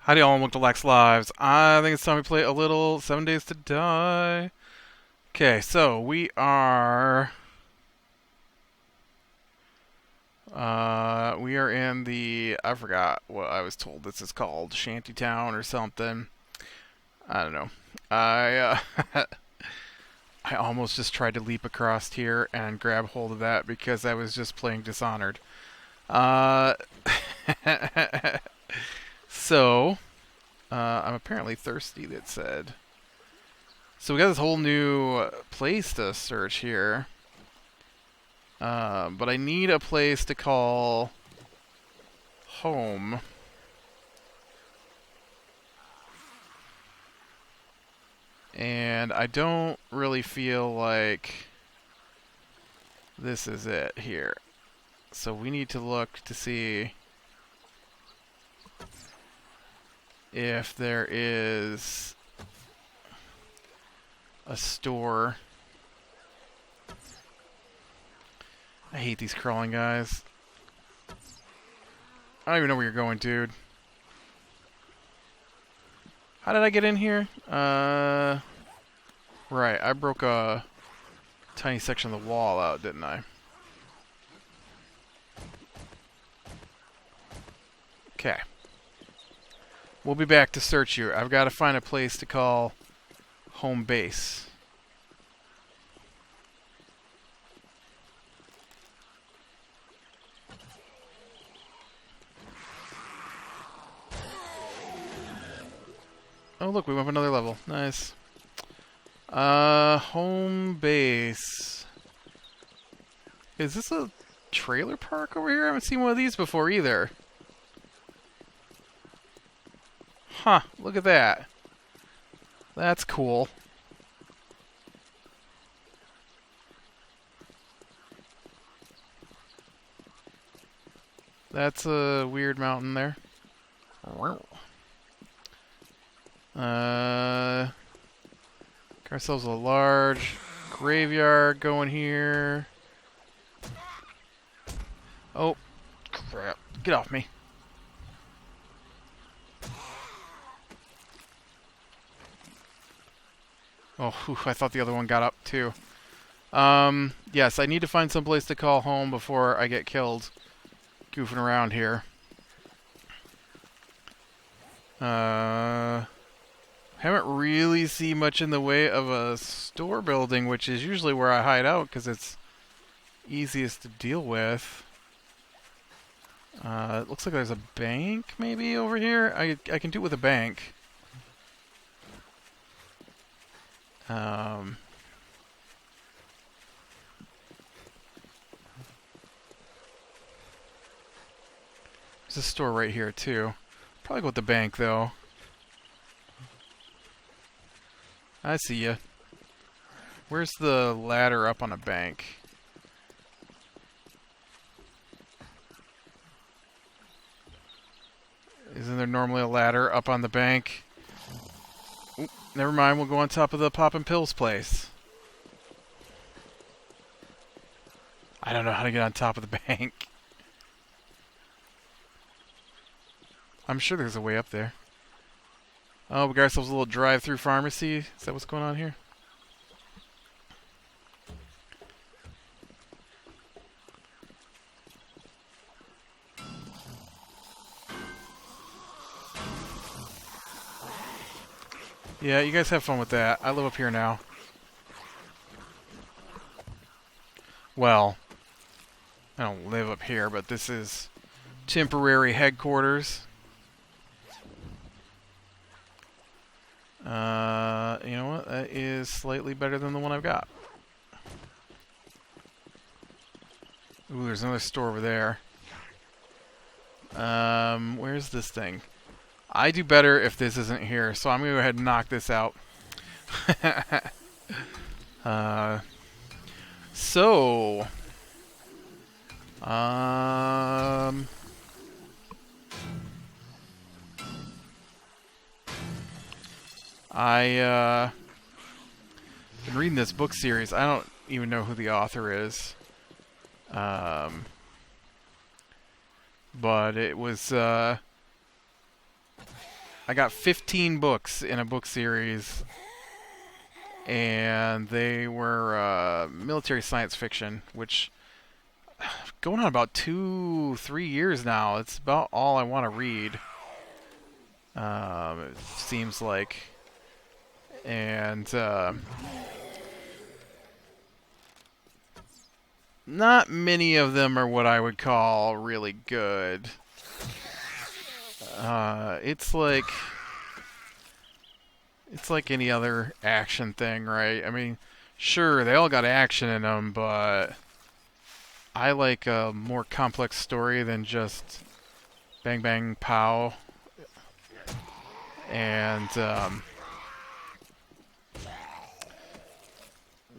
Howdy all, and welcome to Lax Lives. I think it's time we play a little 7 Days to Die. Okay, so we are... we are in the... I forgot what I was told this is called. Shantytown or something. I don't know. I almost just tried to leap across here and grab hold of that because I was just playing Dishonored. Uh... so... I'm apparently thirsty, it said. So we got this whole new place to search here. But I need a place to call home. And I don't really feel like this is it here. So we need to look to see if there is a store. I hate these crawling guys. I don't even know where you're going, dude. How did I get in here? Right, I broke a tiny section of the wall out, didn't I? Okay. We'll be back to search you. I've got to find a place to call home base. Oh, look, we went up another level. Nice. Home base. Is this a trailer park over here? I haven't seen one of these before either. Huh, look at that. That's cool. That's a weird mountain there. Got ourselves a large graveyard going here. Oh, crap. Get off me. Oh, whew, I thought the other one got up too. Yes, I need to find some place to call home before I get killed goofing around here. Haven't really seen much in the way of a store building, which is usually where I hide out because it's easiest to deal with. It looks like there's a bank maybe over here. I can do it with a bank. There's a store right here too. Probably go with the bank though. I see ya. Where's the ladder up on a bank? Isn't there normally a ladder up on the bank? Oop, never mind, we'll go on top of the Poppin' Pills place. I don't know how to get on top of the bank. I'm sure there's a way up there. Oh, we got ourselves a little drive-through pharmacy. Is that what's going on here? Yeah, you guys have fun with that. I live up here now. Well, I don't live up here, but this is temporary headquarters. You know what? That is slightly better than the one I've got. Ooh, there's another store over there. Where's this thing? I do better if this isn't here, so I'm gonna go ahead and knock this out. So... I been reading this book series. I don't even know who the author is. But it was I got 15 books in a book series, and they were military science fiction, which going on about 2, 3 years now. It's about all I want to read. It seems like, and not many of them are what I would call really good. It's like any other action thing, right? I mean, sure, they all got action in them, but I like a more complex story than just bang bang pow. And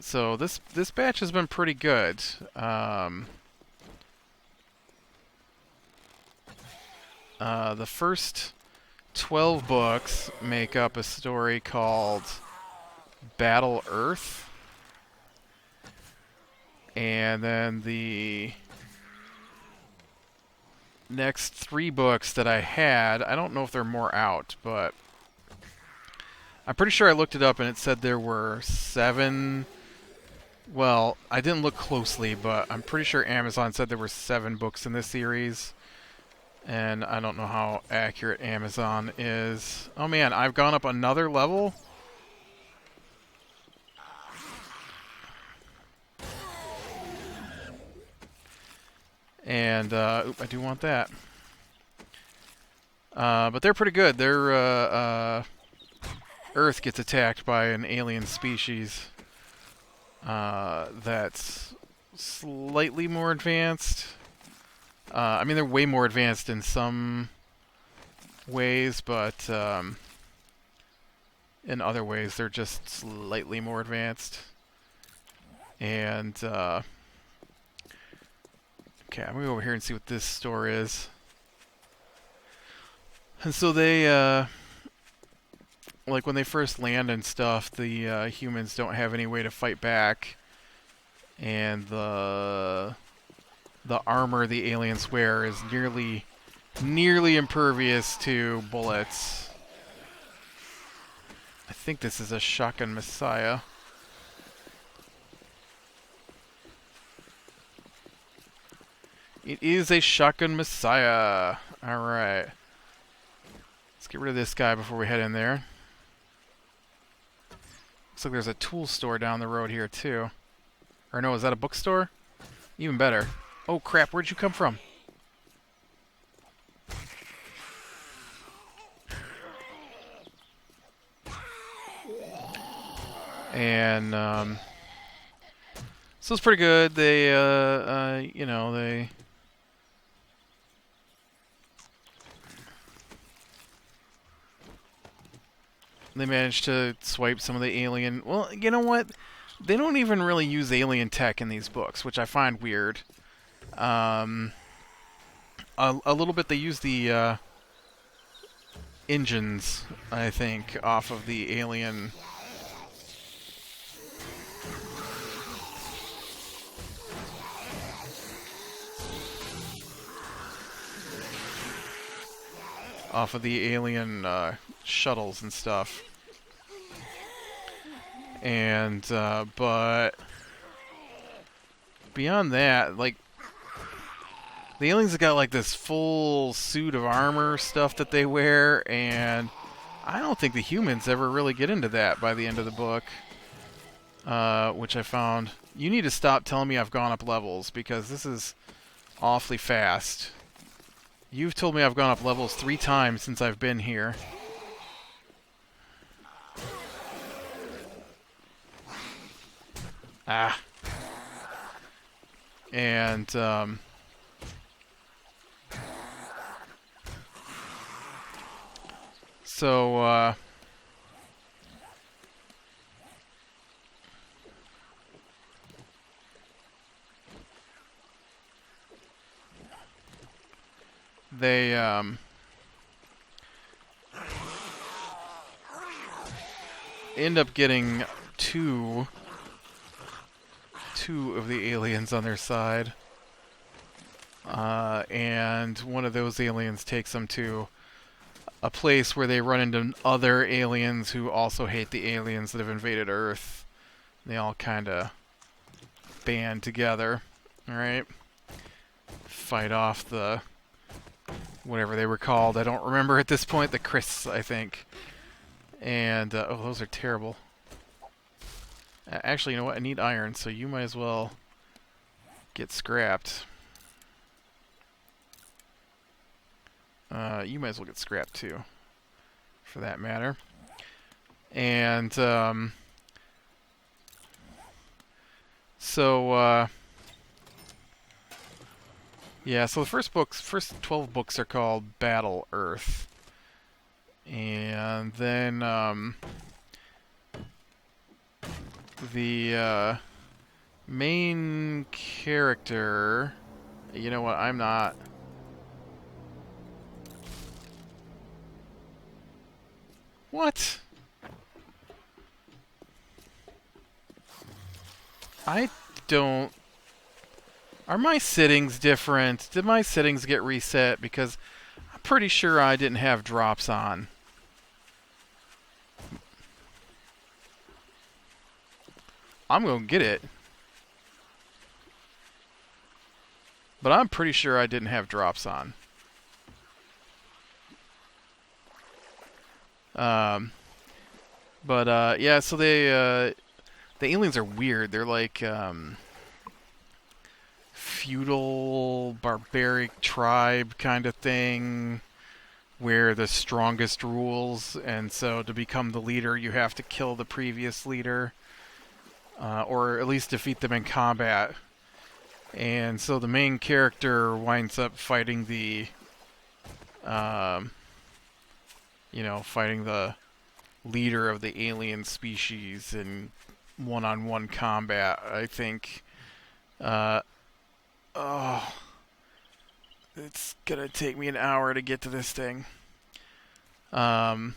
so this batch has been pretty good. The first 12 books make up a story called Battle Earth. And then the next 3 books that I had, I don't know if there are more out, but I'm pretty sure I looked it up and it said there were 7. Well, I didn't look closely, but I'm pretty sure Amazon said there were 7 books in this series. And I don't know how accurate Amazon is. Oh man, I've gone up another level? And, I do want that. But they're pretty good. They're, Earth gets attacked by an alien species that's slightly more advanced. I mean, they're way more advanced in some ways, but in other ways, they're just slightly more advanced. And, okay, I'm going to go over here and see what this store is. And so they, like when they first land and stuff, the humans don't have any way to fight back. And the armor the aliens wear is nearly impervious to bullets. I think this is a shotgun messiah. It is a shotgun messiah. Alright. Let's get rid of this guy before we head in there. Looks like there's a tool store down the road here too. Or no, is that a bookstore? Even better. Oh crap, where'd you come from? And so it's pretty good. They you know, they managed to swipe some of the alien. Well, you know what? They don't even really use alien tech in these books, which I find weird. A little bit they use the engines, I think, off of the alien. Off of the alien shuttles and stuff. And, but beyond that, like, the aliens have got, like, this full suit of armor stuff that they wear, and I don't think the humans ever really get into that by the end of the book, which I found. You need to stop telling me I've gone up levels, because this is awfully fast. You've told me I've gone up levels 3 times since I've been here. Ah. And, so, they, end up getting two of the aliens on their side. And one of those aliens takes them to a place where they run into other aliens who also hate the aliens that have invaded Earth. They all kind of band together, alright? Fight off the... whatever they were called. I don't remember at this point. The Chris, I think. And, oh, those are terrible. Actually, you know what? I need iron, so you might as well get scrapped. You might as well get scrapped, too. For that matter. And, so, yeah, so the first 12 books are called Battle Earth. And then, the, main character... You know what, I'm not... What? I don't... Are my settings different? Did my settings get reset? Because I'm pretty sure I didn't have drops on. I'm going to get it. But I'm pretty sure I didn't have drops on. Yeah, so the aliens are weird. They're like, feudal, barbaric tribe kind of thing, where the strongest rules, and so to become the leader, you have to kill the previous leader, or at least defeat them in combat. And so the main character winds up fighting the, fighting the leader of the alien species in one-on-one combat, I think. Oh, it's gonna take me an hour to get to this thing. But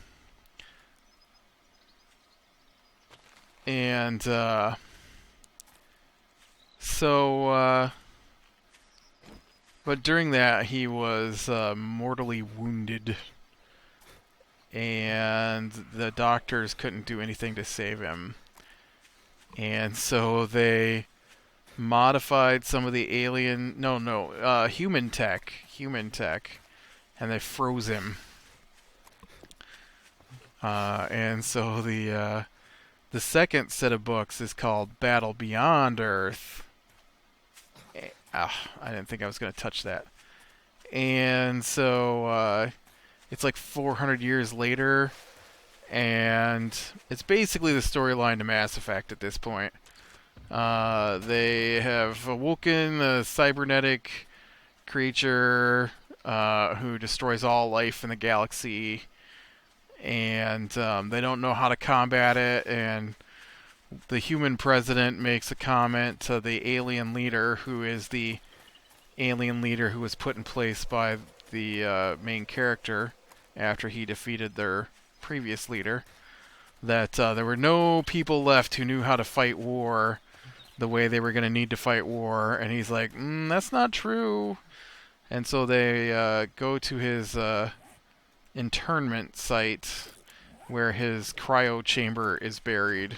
during that, he was mortally wounded, and the doctors couldn't do anything to save him. And so they modified some of the human tech, and they froze him. And so the second set of books is called Battle Beyond Earth. I didn't think I was going to touch that. And so it's like 400 years later, and it's basically the storyline to Mass Effect at this point. They have awoken a cybernetic creature who destroys all life in the galaxy, and they don't know how to combat it, and the human president makes a comment to the alien leader, who is the alien leader who was put in place by the main character after he defeated their previous leader, that there were no people left who knew how to fight war the way they were going to need to fight war. And he's like, that's not true. And so they go to his internment site where his cryo chamber is buried.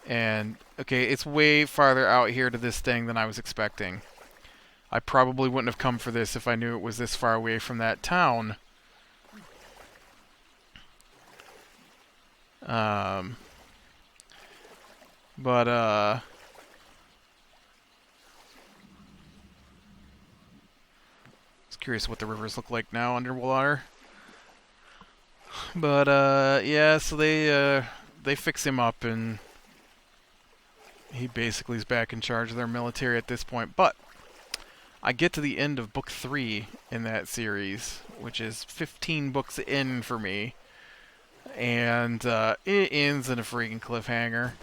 And, okay, it's way farther out here to this thing than I was expecting. I probably wouldn't have come for this if I knew it was this far away from that town. I was curious what the rivers look like now underwater. But, yeah, so they fix him up, and he basically is back in charge of their military at this point. But I get to the end of book 3 in that series, which is 15 books in for me, and it ends in a freaking cliffhanger.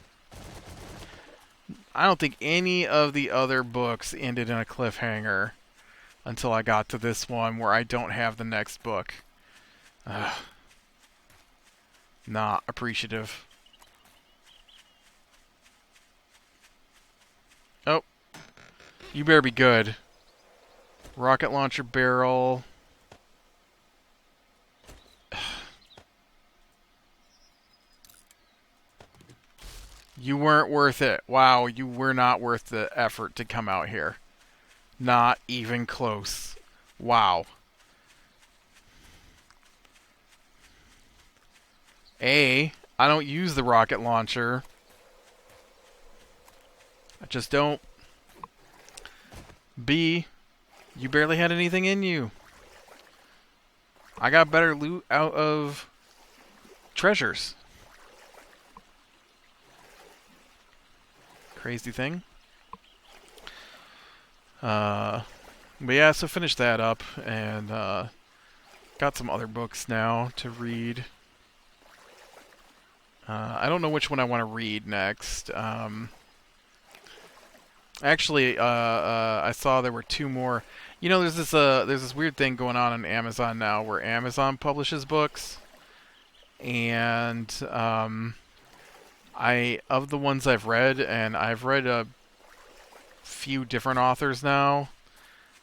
I don't think any of the other books ended in a cliffhanger until I got to this one, where I don't have the next book. Not appreciative. Oh. You better be good. Rocket launcher barrel. You weren't worth it. Wow, you were not worth the effort to come out here. Not even close. Wow. A, I don't use the rocket launcher. I just don't. B, you barely had anything in you. I got better loot out of treasures. Crazy thing. But yeah, so finished that up and got some other books now to read. I don't know which one I want to read next. Actually, I saw there were two more. You know, there's this weird thing going on Amazon now, where Amazon publishes books, and I of the ones I've read, and I've read a few different authors now.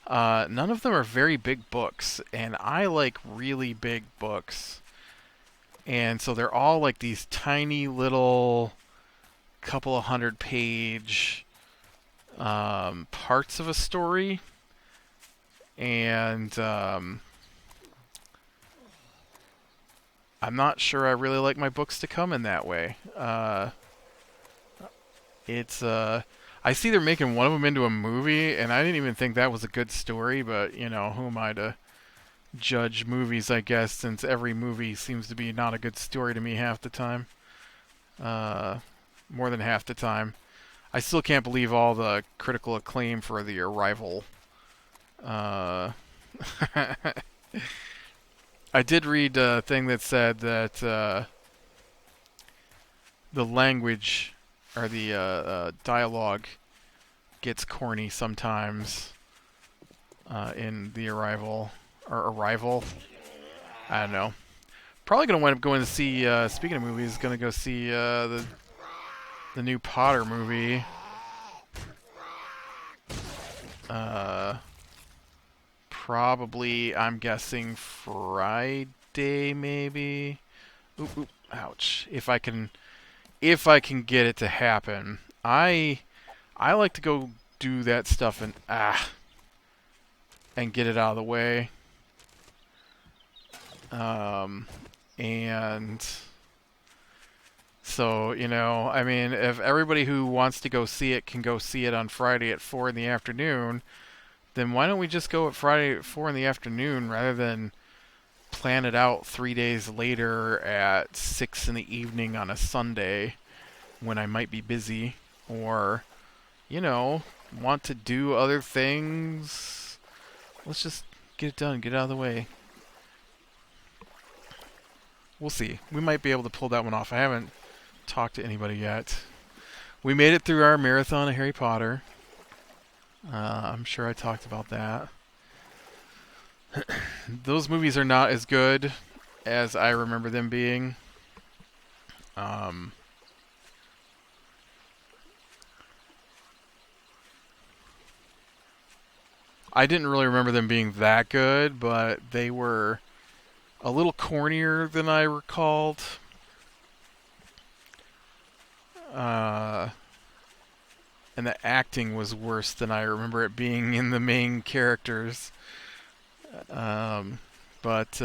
None of them are very big books, and I like really big books, and so they're all like these tiny little couple of 100-page parts of a story, and I'm not sure I really like my books to come in that way. It's I see they're making one of them into a movie, and I didn't even think that was a good story, but you know, who am I to judge movies, I guess, since every movie seems to be not a good story to me half the time. More than half the time. I still can't believe all the critical acclaim for The Arrival. I did read a thing that said that the language or the dialogue gets corny sometimes in The Arrival or Arrival. I don't know. Probably gonna wind up going to see. Speaking of movies, gonna go see the new Potter movie. Probably, I'm guessing Friday, maybe. Oop, oop, ouch! If I can get it to happen, I like to go do that stuff and get it out of the way. And so, you know, I mean, if everybody who wants to go see it can go see it on Friday at 4 in the afternoon, then why don't we just go at Friday at 4 in the afternoon rather than plan it out 3 days later at 6 in the evening on a Sunday when I might be busy or, you know, want to do other things. Let's just get it done, get it out of the way. We'll see. We might be able to pull that one off. I haven't talked to anybody yet. We made it through our marathon of Harry Potter. I'm sure I talked about that. Those movies are not as good as I remember them being. I didn't really remember them being that good, but they were a little cornier than I recalled. And the acting was worse than I remember it being in the main characters. But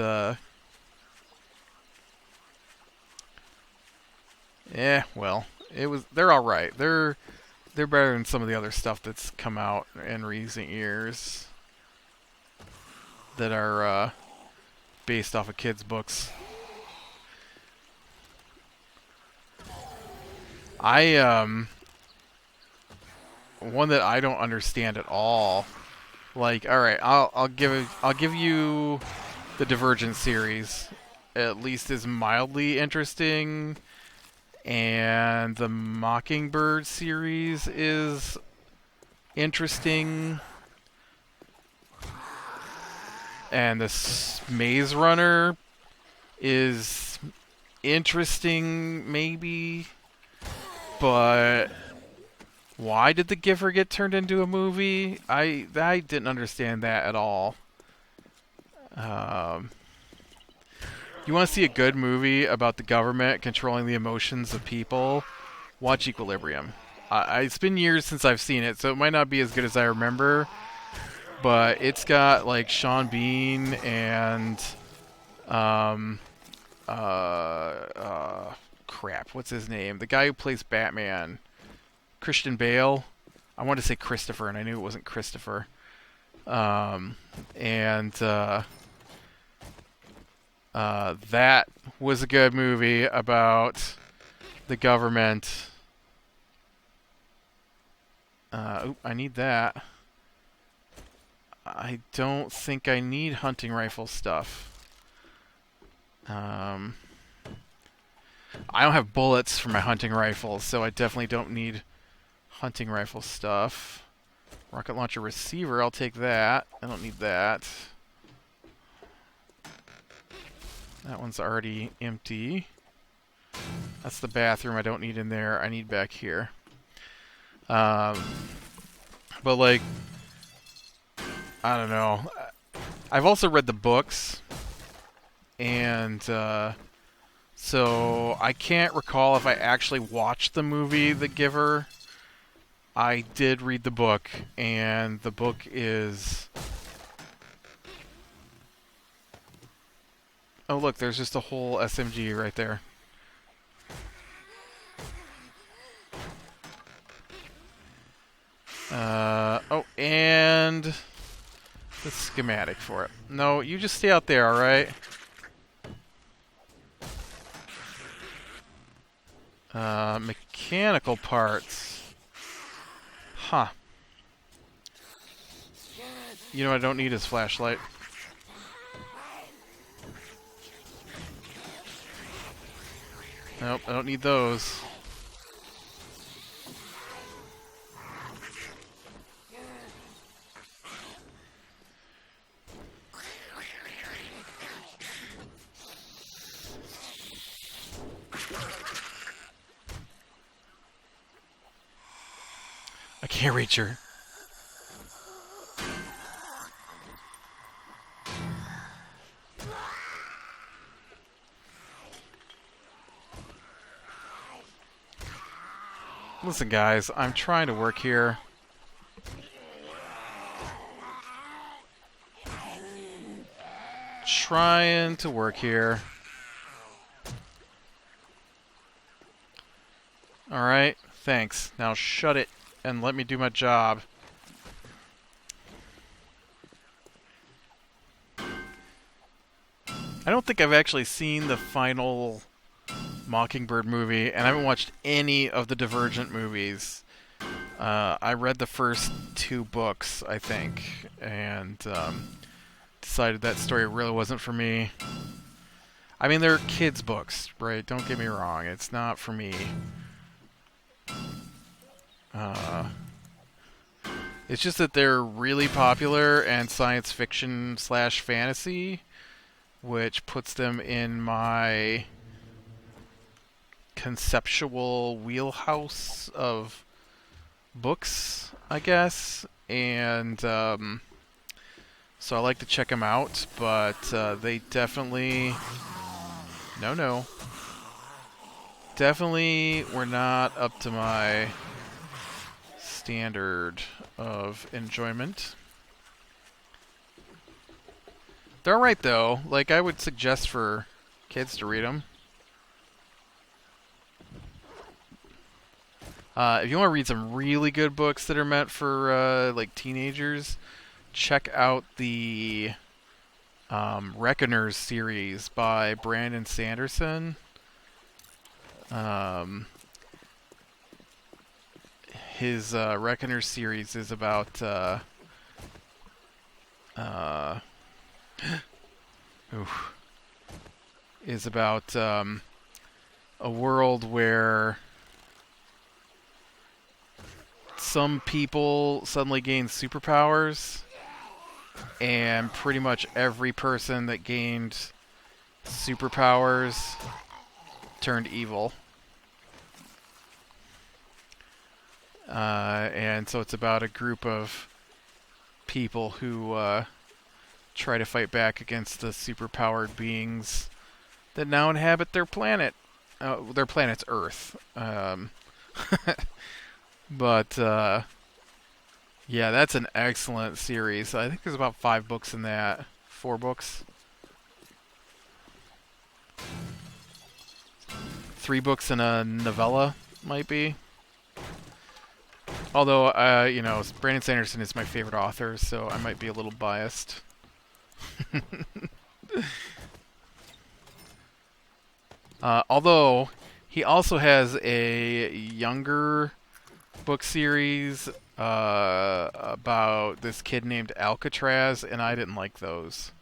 well, they're all right. They're better than some of the other stuff that's come out in recent years that are based off of kids' books. One that I don't understand at all. Like, all right, I'll give you the Divergent series. At least is mildly interesting, and the Mockingbird series is interesting, and the Maze Runner is interesting, maybe, but why did The Giver get turned into a movie? I didn't understand that at all. You want to see a good movie about the government controlling the emotions of people? watch Equilibrium. It's been years since I've seen it, so it might not be as good as I remember. But it's got like Sean Bean and um, uh, crap, what's his name? The guy who plays Batman, Christian Bale. I wanted to say Christopher, and I knew it wasn't Christopher. Um, and that was a good movie about the government. I need that. I don't think I need hunting rifle stuff. I don't have bullets for my hunting rifles, so I definitely don't need hunting rifle stuff. Rocket launcher receiver, I'll take that. I don't need that. That one's already empty. That's the bathroom I don't need in there. I need back here. But like, I don't know. I've also read the books, and so I can't recall if I actually watched the movie The Giver. I did read the book, and the book is... Oh, look, there's just a whole SMG right there. Oh, and the schematic for it. No, you just stay out there, alright? Mechanical parts. Huh. You know what I don't need is flashlight. Nope, I don't need those. I can't reach her. Listen, guys, I'm trying to work here. Trying to work here. Alright, thanks. Now shut it and let me do my job. I don't think I've actually seen the final Mockingbird movie, and I haven't watched any of the Divergent movies. I read the first 2 books, I think, and decided that story really wasn't for me. I mean, they're kids' books, right? Don't get me wrong. It's not for me. It's just that they're really popular and science fiction / fantasy, which puts them in my conceptual wheelhouse of books, I guess. And so I like to check them out, but they definitely... No. Definitely were not up to my standard of enjoyment. They're alright, though. Like, I would suggest for kids to read them. If you want to read some really good books that are meant for, like, teenagers, check out the Reckoners series by Brandon Sanderson. His Reckoners series is about is about a world where some people suddenly gain superpowers, and pretty much every person that gained superpowers turned evil. And so it's about a group of people who try to fight back against the superpowered beings that now inhabit their planet. Their planet's Earth. But yeah, that's an excellent series. I think there's about 5 books in that. 4 books. 3 books in a novella, might be. Although, Brandon Sanderson is my favorite author, so I might be a little biased. Although, he also has a younger book series about this kid named Alcatraz, and I didn't like those.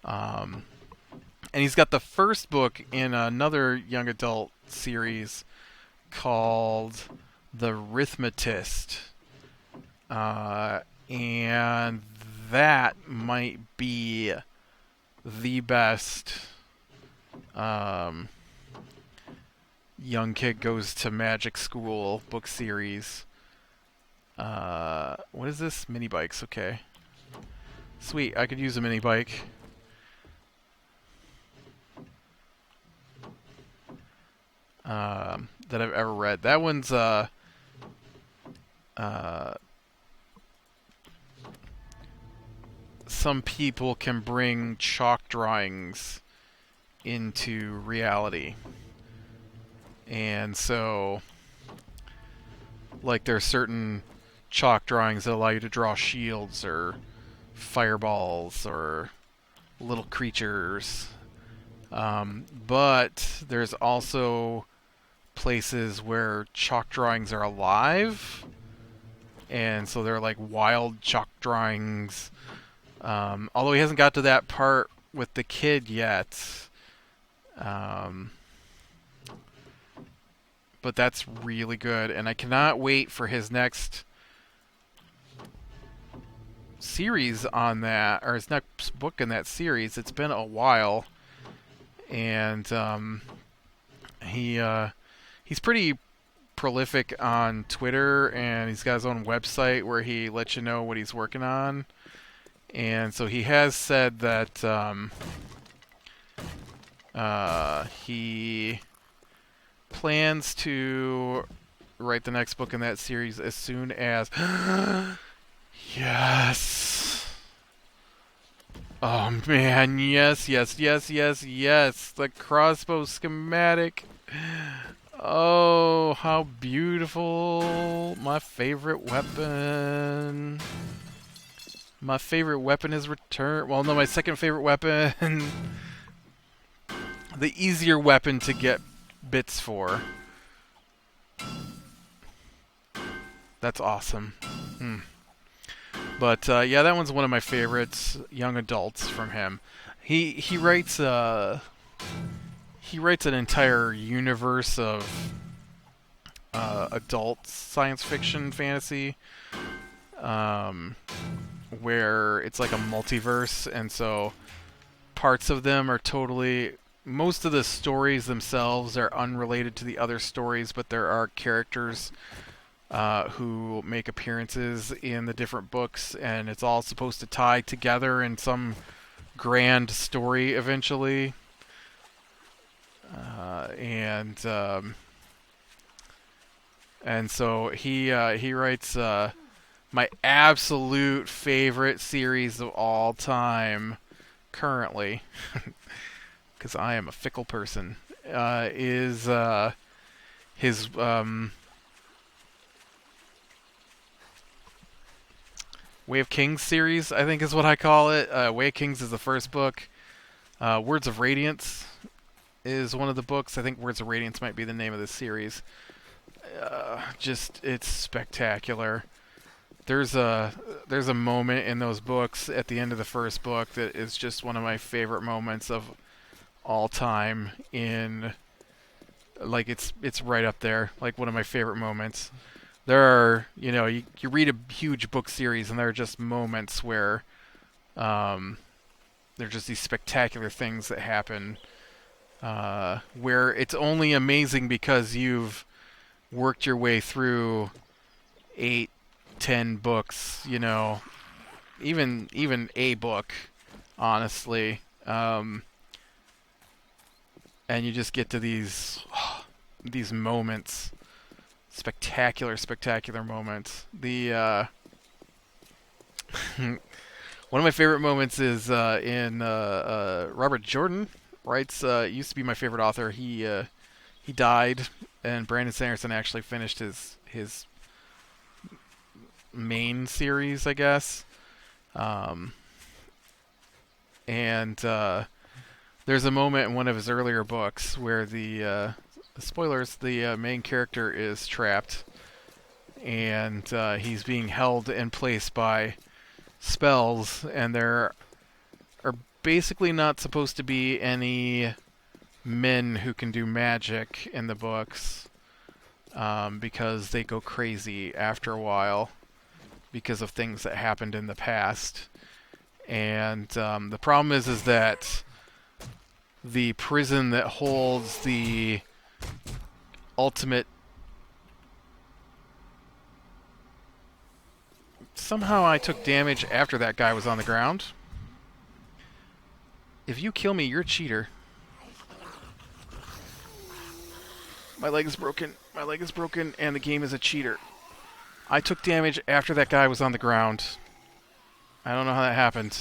Um, and he's got the first book in another young adult series called The Rhythmatist. And that might be the best young kid goes to magic school book series. What is this? Mini bikes, okay. Sweet, I could use a mini bike. That I've ever read. That one's some people can bring chalk drawings into reality. And so, like, there's certain chalk drawings that allow you to draw shields or fireballs or little creatures. But there's also places where chalk drawings are alive. And so they're like wild chalk drawings. Although he hasn't got to that part with the kid yet. But that's really good, and I cannot wait for his next series on that, or his next book in that series. It's been a while, and he's pretty prolific on Twitter, and he's got his own website where he lets you know what he's working on. And so he has said that he plans to write the next book in that series as soon as... Yes! Oh man, yes, yes, yes, yes, yes! The crossbow schematic! Oh, how beautiful! My favorite weapon! My favorite weapon is returned. Well, no, my second favorite weapon. The easier weapon to get bits for. That's awesome. But yeah, that one's one of my favorites. Young adults from him. He writes an entire universe of adult science fiction fantasy, where it's like a multiverse, and so parts of them are totally... Most of the stories themselves are unrelated to the other stories, but there are characters who make appearances in the different books, and it's all supposed to tie together in some grand story eventually. And so he writes my absolute favorite series of all time currently, because I am a fickle person, is his Way of Kings series, I think is what I call it. Way of Kings is the first book. Words of Radiance is one of the books. I think Words of Radiance might be the name of this series. It's spectacular. There's a moment in those books at the end of the first book that is just one of my favorite moments of all time. It's right up there, like one of my favorite moments. There are, you read a huge book series and there are just moments where there are just these spectacular things that happen, where it's only amazing because you've worked your way through 8, 10 books, even a book, honestly. and you just get to these moments, spectacular moments. The one of my favorite moments is in Robert Jordan writes. Used to be my favorite author. He died, and Brandon Sanderson actually finished his main series, I guess. Um, and there's a moment in one of his earlier books where spoilers, the main character is trapped, and he's being held in place by spells, and there are basically not supposed to be any men who can do magic in the books, because they go crazy after a while because of things that happened in the past. And the problem is that the prison that holds the ultimate... Somehow I took damage after that guy was on the ground. If you kill me, you're a cheater. My leg is broken. My leg is broken, and the game is a cheater. I took damage after that guy was on the ground. I don't know how that happened.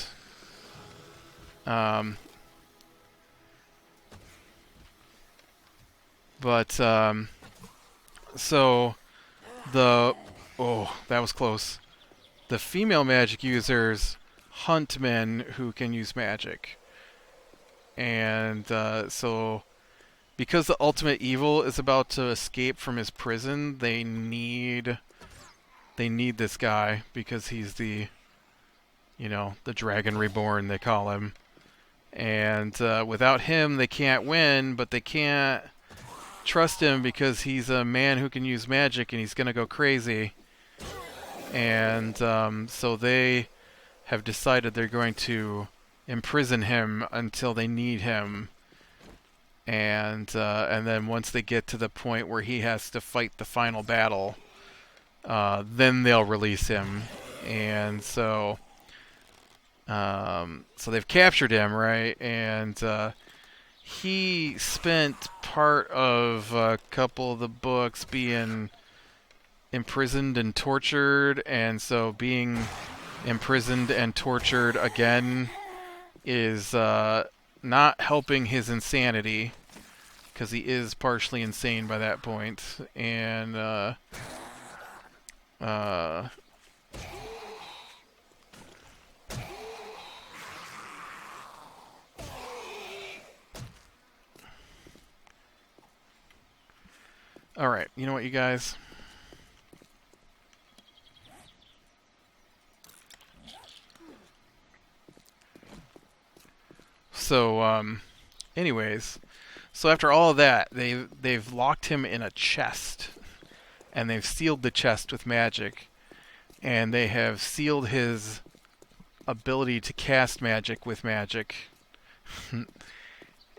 So that was close. The female magic users hunt men who can use magic. And so because the ultimate evil is about to escape from his prison, they need this guy because he's the Dragon Reborn, they call him. And without him, they can't win, but they can't trust him because he's a man who can use magic and he's going to go crazy. And so they have decided they're going to imprison him until they need him. And then once they get to the point where he has to fight the final battle, then they'll release him. And so they've captured him, right? And he spent part of a couple of the books being imprisoned and tortured, and so being imprisoned and tortured again is not helping his insanity, because he is partially insane by that point. And all right, you know what, you guys? So, anyways, so after all of that, they've locked him in a chest, and they've sealed the chest with magic, and they have sealed his ability to cast magic with magic.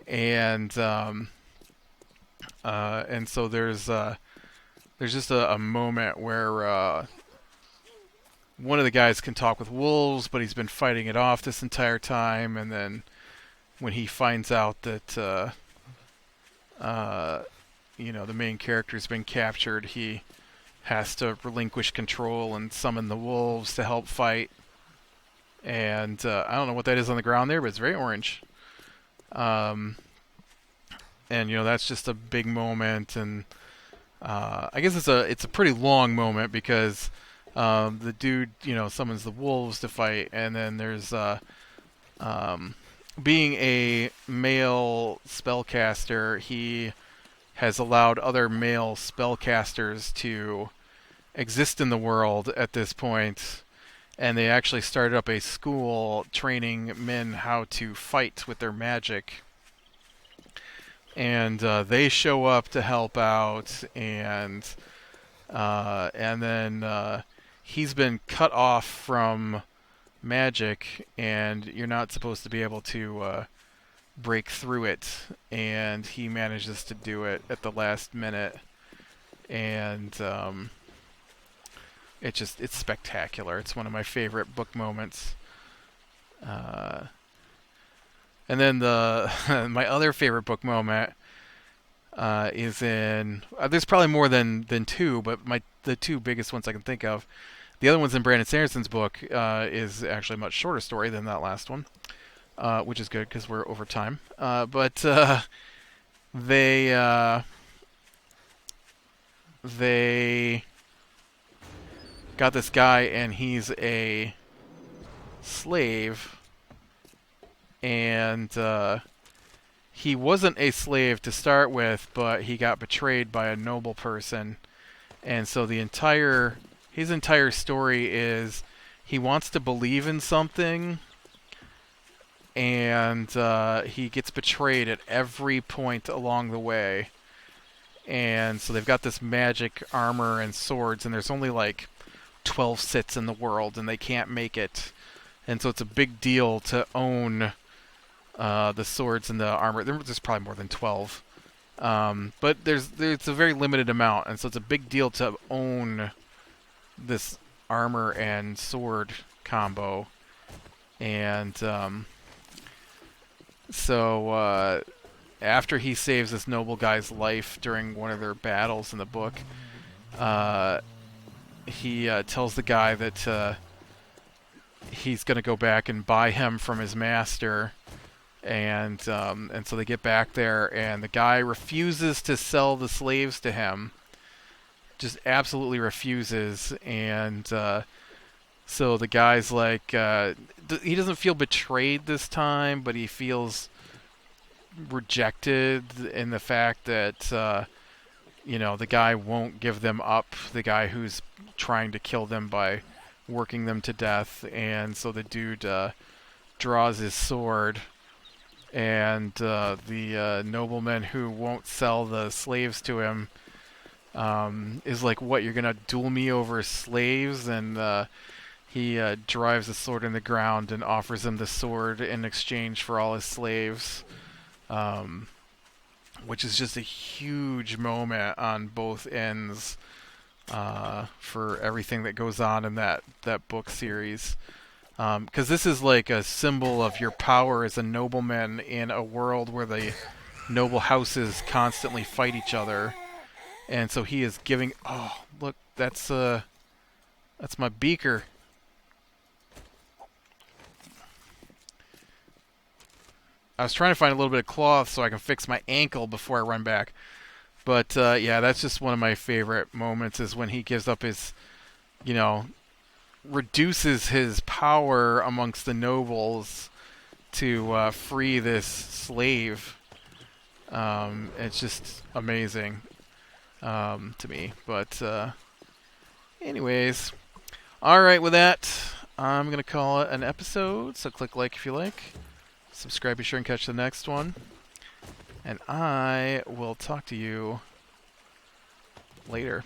And so there's just a moment where one of the guys can talk with wolves, but he's been fighting it off this entire time, and then when he finds out that the main character's been captured, he has to relinquish control and summon the wolves to help fight. And I don't know what that is on the ground there, but it's very orange. And that's just a big moment, and I guess it's a pretty long moment because the dude summons the wolves to fight, and then there's being a male spellcaster, he has allowed other male spellcasters to exist in the world at this point, and they actually started up a school training men how to fight with their magic. And they show up to help out, and then he's been cut off from magic, and you're not supposed to be able to break through it, and he manages to do it at the last minute. And it's spectacular. It's one of my favorite book moments. And then my other favorite book moment is in. There's probably more than two, but the two biggest ones I can think of. The other one's in Brandon Sanderson's book. Is actually a much shorter story than that last one, which is good because we're over time. But they got this guy, and he's a slave, and he wasn't a slave to start with, but he got betrayed by a noble person, and so his entire story is he wants to believe in something, and he gets betrayed at every point along the way. And so they've got this magic armor and swords, and there's only like 12 sits in the world, and they can't make it. And so it's a big deal to own the swords and the armor. There's probably more than 12. But it's a very limited amount, and so it's a big deal to own this armor and sword combo. And so after he saves this noble guy's life during one of their battles in the book, he tells the guy that he's going to go back and buy him from his master, and so they get back there, and the guy refuses to sell the slaves to him, just absolutely refuses, and so the guy's like, he doesn't feel betrayed this time, but he feels rejected in the fact that the guy won't give them up, the guy who's trying to kill them by working them to death. And so the dude draws his sword, and the nobleman who won't sell the slaves to him is like, what, you're gonna duel me over slaves? And he drives the sword in the ground and offers him the sword in exchange for all his slaves. Which is just a huge moment on both ends for everything that goes on in that book series. Because this is like a symbol of your power as a nobleman in a world where the noble houses constantly fight each other. And so he is giving... Oh, look, that's my beaker. I was trying to find a little bit of cloth so I can fix my ankle before I run back. But, yeah, that's just one of my favorite moments, is when he gives up his, reduces his power amongst the nobles to free this slave. It's just amazing to me. But, anyways. Alright, with that, I'm going to call it an episode. So click like if you like. Subscribe, be sure and catch the next one. And I will talk to you later.